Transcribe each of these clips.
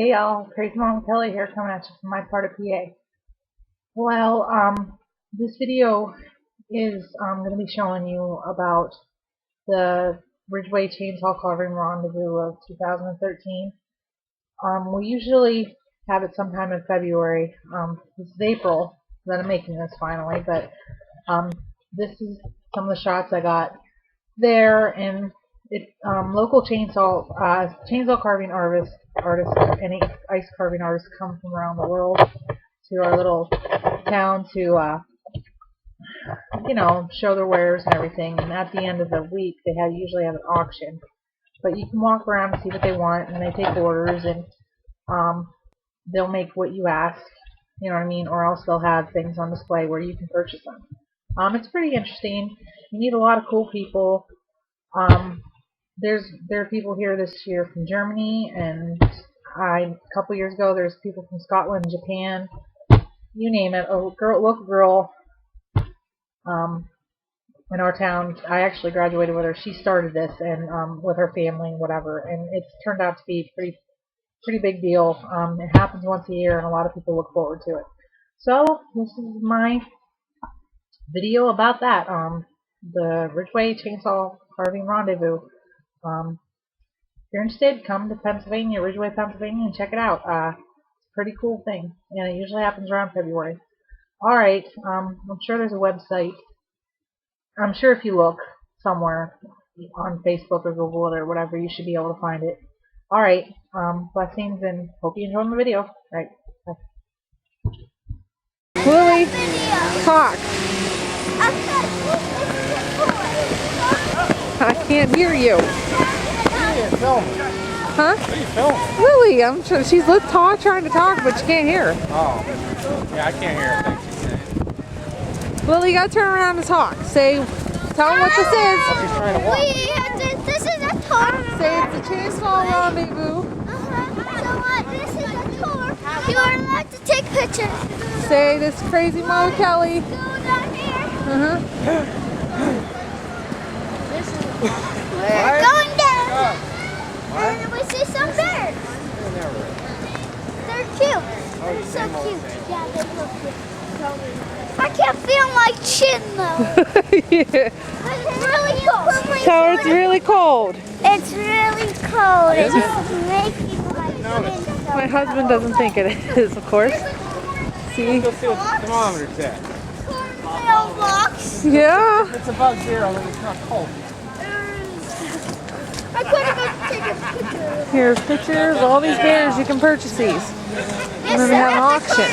Hey y'all, Crazy Mom Kelly here coming at you from my part of PA. Well, this video is going to be showing you about the Ridgway Chainsaw Rendezvous of 2013. We usually have it sometime in February. This is April that I'm making this finally, but this is some of the shots I got there, and it's local chainsaw carving artists and ice carving artists come from around the world to our little town to show their wares and everything. And at the end of the week, they usually have an auction, but you can walk around and see what they want, and they take orders, and they'll make what you ask, you know what I mean, or else they'll have things on display where you can purchase them. It's pretty interesting. You meet a lot of cool people. There are people here this year from Germany, and a couple years ago there's people from Scotland, Japan, you name it. A local girl in our town, I actually graduated with her. She started this and with her family and whatever, and it's turned out to be pretty big deal. It happens once a year, and a lot of people look forward to it. So this is my video about that. The Ridgway Chainsaw Carving Rendezvous. If you're interested, come to Pennsylvania, Ridgway, Pennsylvania, and check it out. It's a pretty cool thing, and it usually happens around February. Alright, I'm sure there's a website. I'm sure if you look somewhere on Facebook or Google it or whatever, you should be able to find it. Alright, blessings, and hope you enjoyed the video. Alright, bye. Lily, talk. I can't hear you. Huh? What are you filming? Lily, I'm sure she's trying to talk, but she can't hear. Oh, yeah, I can't hear a thing she's saying. Lily, you gotta turn around and talk. Tell them what this is. Oh, she's trying to walk. This is a tour. Say it's the Chainsaw Rendezvous. So what? This is a tour. You are allowed to take pictures. Say this Crazy Mom Kelly. Go down here. We're going down. And we see some bears. They're cute. They're so cute. Yeah, they look cute. I can't feel my chin though. Yeah. It's really cold. So it's really cold. It's really cold. It's making my chin so My husband doesn't think it is, of course. See? Let's see what the thermometer's at. mailbox. Yeah. It's above zero, and it's not cold. I couldn't even take a picture. Here's pictures. All these bears, you can purchase these. And then they have an auction.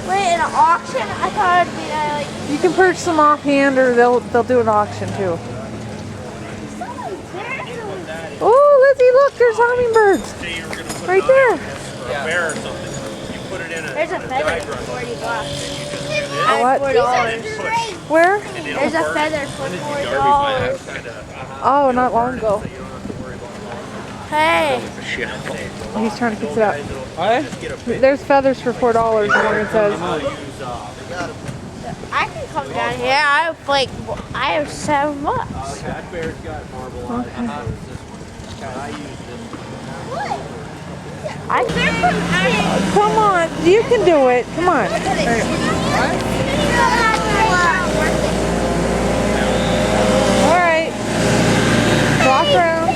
Wait, an auction? I thought it'd be like... You can purchase them offhand, or they'll do an auction too. Oh, Lizzie, look, there's hummingbirds right there. A bear or something. You put it in a There's a feather for $40. What? $4. Where? There's a feather for $4. Oh, not long ago. Hey. He's trying to fix it up. What? There's feathers for $4, Morgan says. I can come down here. I have $7. That bear's got marble eyes. I use this. I can Come on, you can do it. Come on. All right. Walk around.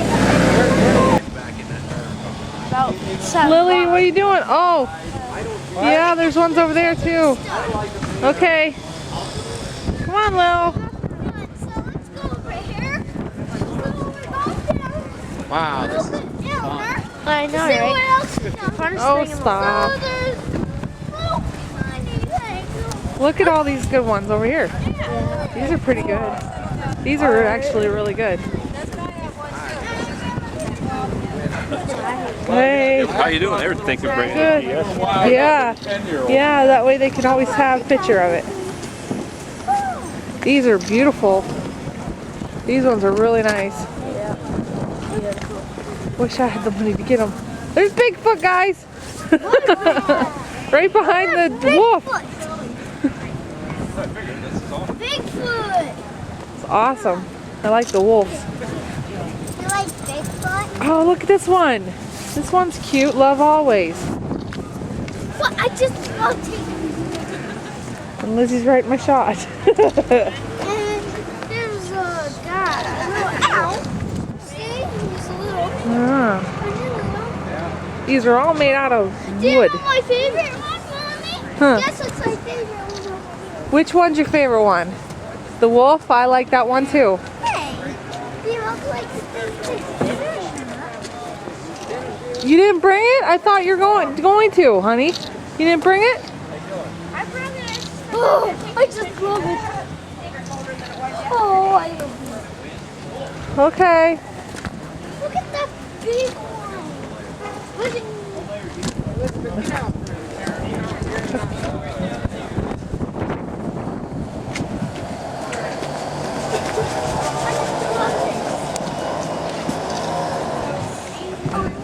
Lily, what are you doing? Oh, yeah, there's ones over there too. Okay. Come on, Lil. Wow, this is fun. I know, right? Oh, stop. Look at all these good ones over here. These are pretty good. These are actually really good. Hey. How you doing? They were thinking bringing Good. Yeah. Yeah, that way they can always have a picture of it. These are beautiful. These ones are really nice. Wish I had the money to get them. There's Bigfoot, guys! Right behind the wolf. Bigfoot. It's awesome. I like the wolves. You like Bigfoot? Oh, look at this one. This one's cute. Love always. Well, I just love taking. And Lizzie's right in my shot. And there's a guy, a little owl. See? He's a little. Ah, these are all made out of Do you wood. know my favorite one, Mommy? Huh. Guess what's my favorite one? Which one's your favorite one? The wolf? I like that one too. Hey, do you look like the You didn't bring it? I thought you were going to, honey. You didn't bring it? I brought it. Oh, I just love it. Oh, I love it. Okay. Look at that big one. Look at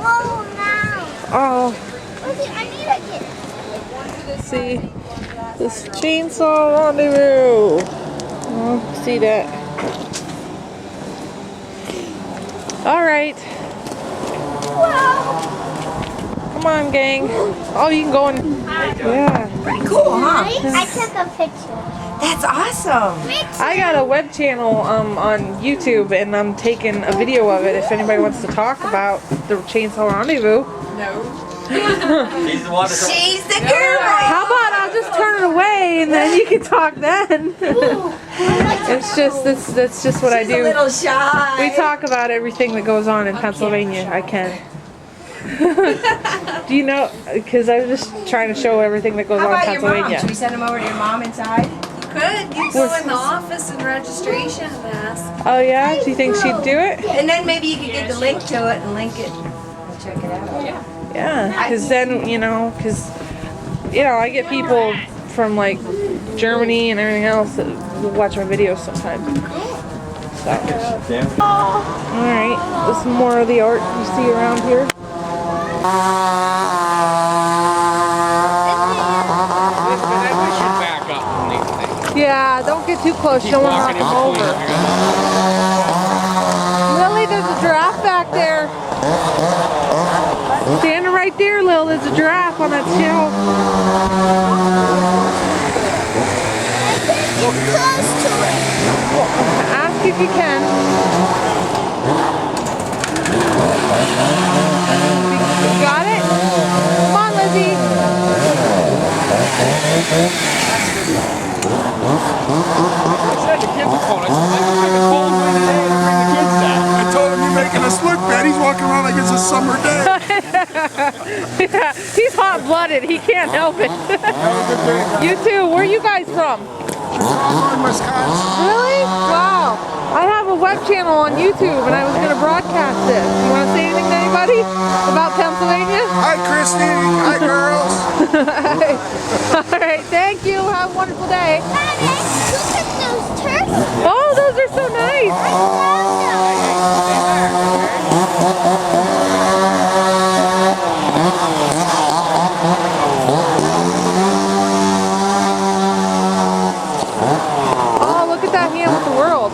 Oh, now. Oh, Lizzie, I need a kid. see this chainsaw rendezvous. Oh, see that. All right. Wow. Come on, gang. Oh, you can go in. Yeah. Pretty cool, huh? I took a picture. That's awesome. I got a web channel on YouTube, and I'm taking a video of it if anybody wants to talk about the Chainsaw Rendezvous. She's the one that's She's the girl. How about I'll just turn it away and then you can talk then. It's just that's just what I She's a do. little shy. We talk about everything that goes on in Pennsylvania. I can. Do you know? Because I was just trying to show everything that goes How on in about your mom? Pennsylvania. Should we send him over to your mom inside? Could you go in the office and registration and ask? Oh yeah? Do you think she'd do it? And then maybe you could get the link to it and link it. And check it out. Yeah. Because then I get people from like Germany and everything else that will watch my videos sometimes. So. All right. This is more of the art you see around here. Back up on these things. Yeah, don't get too close. You don't want to knock them over. Lily, there's a giraffe back there. Standing right there, Lil. There's a giraffe on that shelf. Get close to it. Ask if you can. You got it? Come on, Lizzie. I said the kids are cold. I said, make a cold one today to bring the kids down. I told him you're making us look bad. He's walking around like it's a summer day. Yeah, he's hot-blooded. He can't help it. You too. Where are you guys from? Wisconsin. Really? Wow. I have a web channel on YouTube and I was going to broadcast this. You want to say anything to anybody about Pennsylvania? Hi, Christy. Hi, girls. All right. Thank you. Have a wonderful day. Daddy, look at those turtles. Oh, those are so nice. Oh, look at that hand with the world.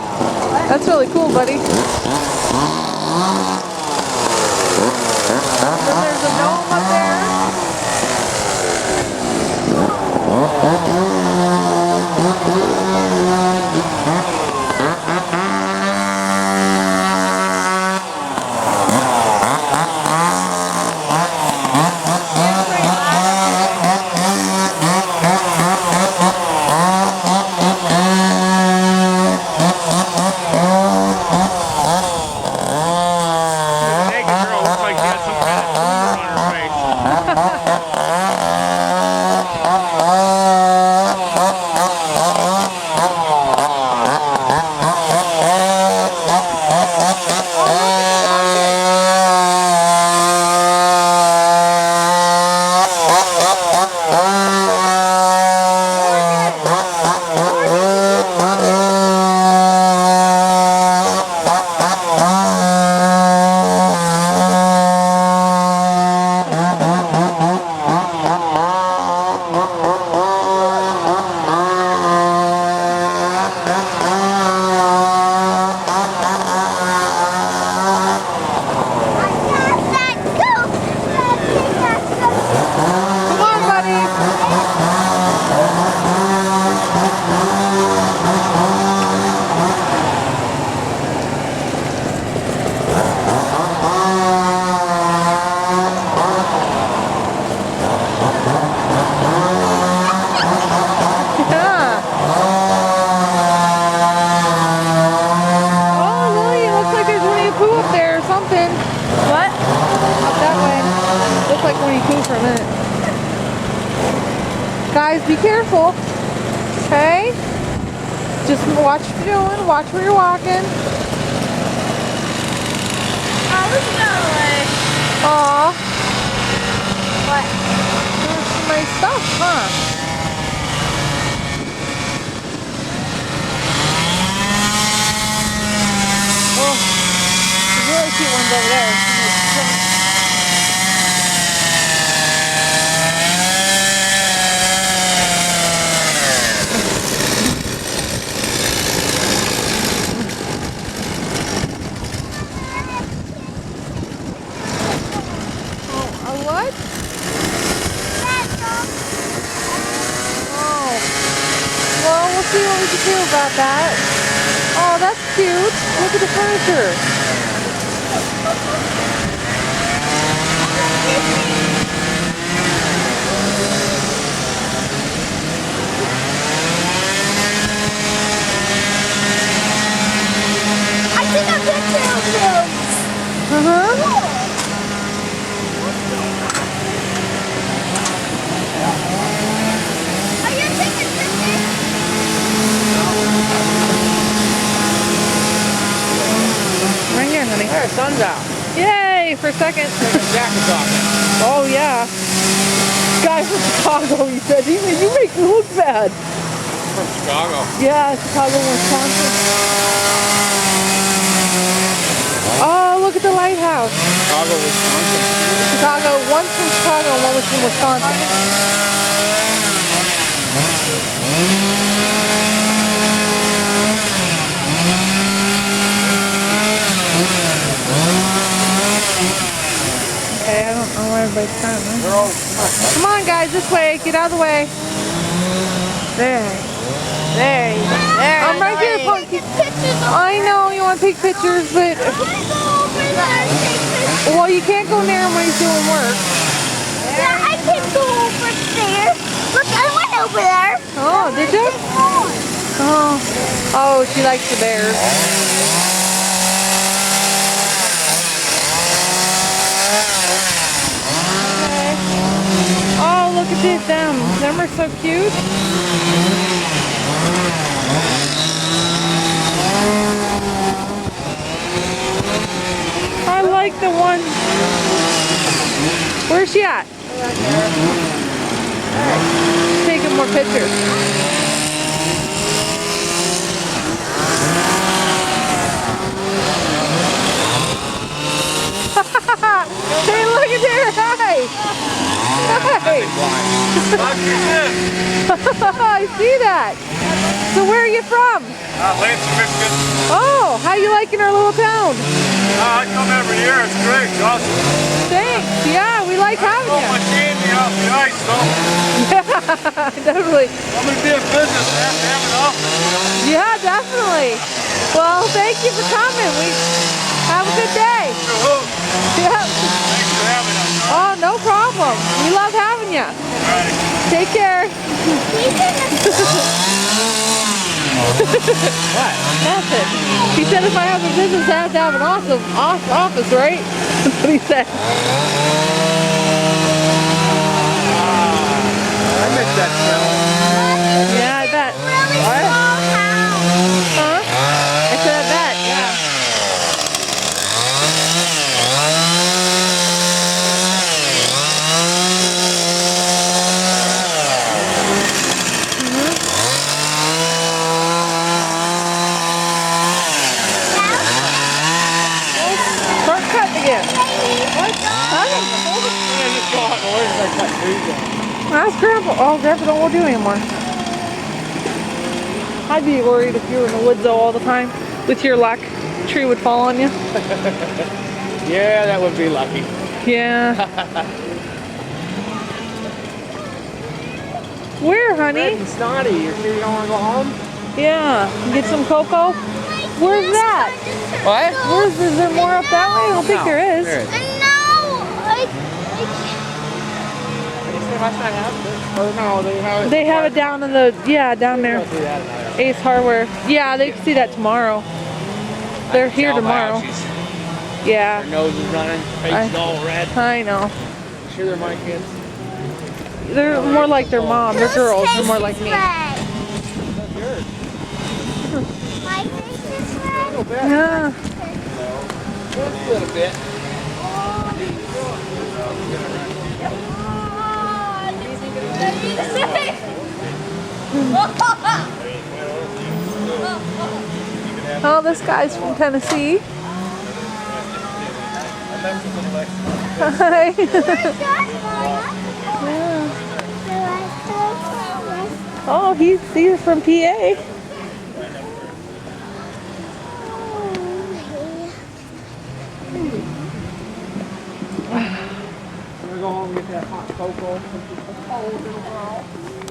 That's really cool, buddy. Then there's a gnome up there. Naked girl looks like she had some kind of tumor on her face. Guys, be careful. Okay? Just watch what you're doing. Watch where you're walking. Oh, look at that way. Aw. What? There's some nice stuff, huh? Oh, there's really cute ones over there. What? Oh. Well, we'll see what we can do about that. Oh, that's cute. Look at the furniture. I took a picture of those. Uh-huh. Are you taking pictures? Right here, honey. There, sun's out. Yay, for a second. Jacket's off. Oh, yeah. Guy from Chicago, he said. You make me look bad. From Chicago. Yeah, Chicago, Wisconsin. Oh, look at the lighthouse. Chicago, Wisconsin. Chicago, one's from Chicago and one was from Wisconsin. Okay, I don't know where everybody's going. Come on, guys, this way. Get out of the way. There. There. There. I'm right here, Punky. I know you want to take pictures, but... Well, you can't go near him when he's doing work. Yeah, I can go over there. Look, I went over there. Oh, did you? Oh. Oh, she likes the bears. Okay. Oh, look at them. Them are so cute. I like the one. Where's she at? Taking more pictures. Hey, look at there. Hi. Hi. I see that. So where are you from? Lansing, Michigan. Oh, how you liking our little town? I come every year. It's great. It's awesome. Thanks. Yeah, we like having Throw you. my candy off the ice, though. Yeah, definitely. I'm going to be in business. I have to have it off. Yeah, definitely. Well, thank you for coming. We have a good day. Yeah. Thanks for having us. Oh, no problem. We love having you. Take care. What? Nothing. He said if I have a business, I have to have an awesome office, right? That's what he said. I miss that smell. Yeah, I bet. Really small house. Huh? I said I bet, yeah. Shortcut again. What? Ask Grandpa. Oh, Grandpa don't want to do anymore. I'd be worried if you were in the woods though all the time. With your luck, a tree would fall on you. Yeah, that would be lucky. Yeah. Where, honey? Red and snotty. You sure you don't want to go home? Yeah. Get some cocoa. Where's that? What? Is there more up that way? I don't think there is. There is. And now, They must not have it. Or no, they have it. They have it down in the, down there. Go through that another. Ace Hardware. Yeah, they can see that tomorrow. They're here tomorrow. Their Yeah. nose is running, face is all red. I know. Sure they're my kids. They're more like their mom. They're girls. They're more like me. My face is red. Yeah. Just a little bit. Oh, this guy's from Tennessee. Hi. Oh, he's from PA. I'm gonna go home and get that hot cocoa. It's cold in a while.